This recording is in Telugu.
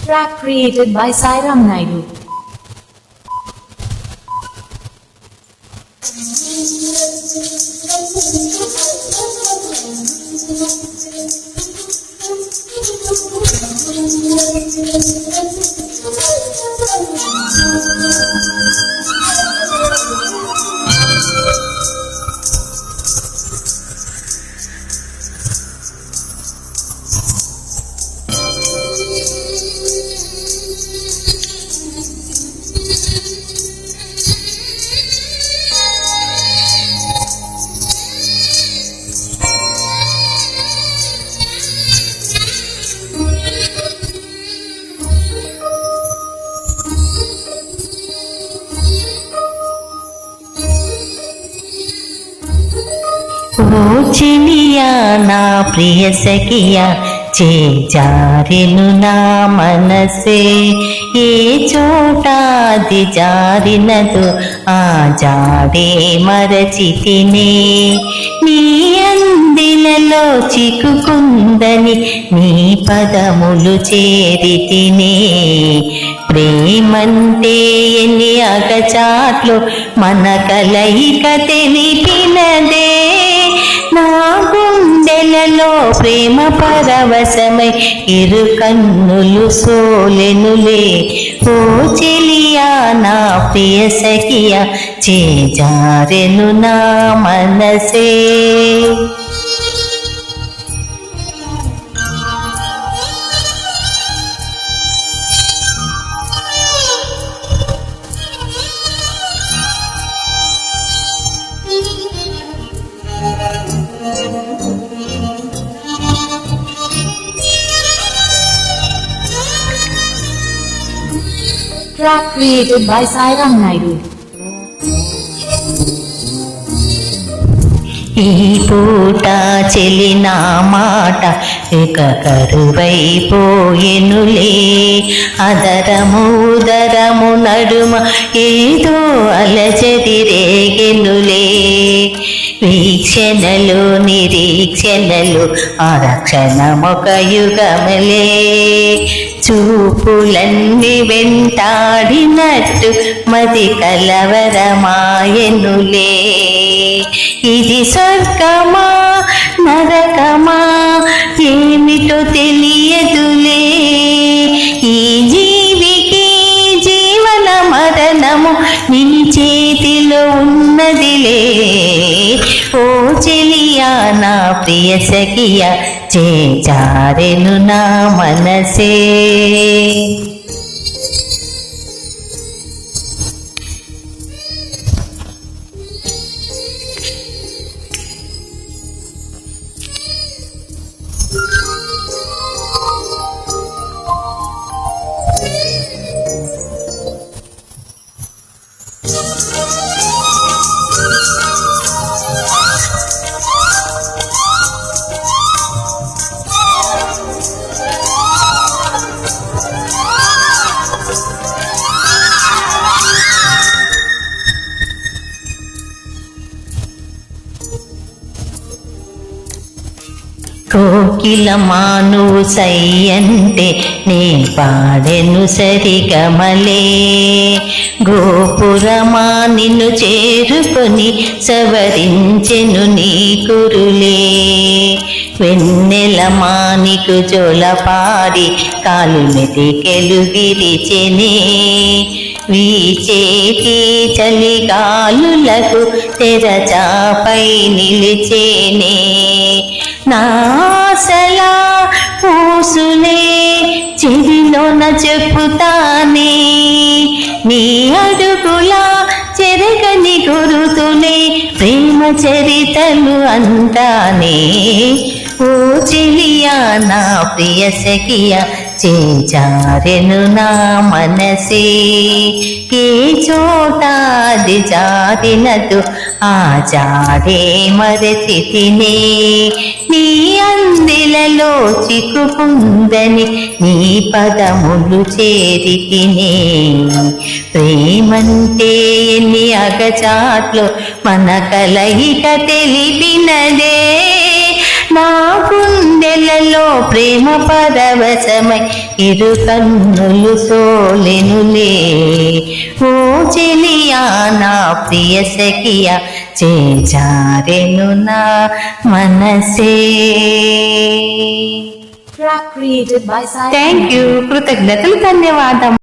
Track created by Sairam Naidu. ఓ చెలియా నా ప్రియ సఖియా చేజారెను నా మనసే ఏ చోటాది జారినదు ఆ జాడే మరచితినే నీ అందిలలో చిక్కుకుందని నీ పదములు చేరితినే ప్రేమంటే ఎన్ని అగచాట్లు మన కలయిక తెలిపినదే నా గుండెలలో ప్రేమ పరవశమై ఇరు కన్నులు సోలెనులే ఓ చెలియా నా ప్రియ సఖియా చేజారెను నా మనసే Track created by Sairam Naidu. ఈ పూట చెలినా మాట ఇక కరువైపోయెనులే అదరము ఉదరము నడుమ ఏదో అలజడి రేగెనులే వీక్షణలు నిరీక్షణలు ఆరక్షణమొక యుగములే చూపులన్నీ వెంటాడినట్టు మది కలవరమాయెనులే ఇది స్వర్గమా నరకమా ఏమిటో తెలియదులే ఈ జీవికి జీవన మరణము నీ చేతిలో ఉన్నదిలే ఓ చెలియా నా ప్రియ సఖియా చేజారెను నా మనసే కోకిల మానువు సయ్యంటే నే పాడెను సరిగమలే గోపురమా నిన్ను చేరుకొని సవరించెను నీ కురులే వెన్నెల మానికు జోలపాడి కాలు మెతికెలు విరిచెనే వీచేటి చలిగాలులకు తెరచాపై నిలిచేనే నాసలా పూసులే చెవిలోన చెప్పుతానే నీ అడుగులా చెరగని గురుతులే ప్రేమ చరితలు అంటానే ఓ చెలియా నా ప్రియ సఖియా చేజారెను నా మనసే ఏ చోటాది జారినదు ఆ జాడే మరచితినే నీ అందిలలో చిక్కుకుందని నీ పదములు చేరితినే ప్రేమంటే ఎన్ని అగచాట్లు మన కలయిక తెలిపినదే నా గుండె వేలలో ప్రేమ పరవశమై ఇరు కన్నులు సోలెనులే. ఓ చెలియా నా ప్రియ సఖియా చేజారెను నా మనసే. Track created by Sai thank you. కృతజ్ఞతలు, ధన్యవాదం.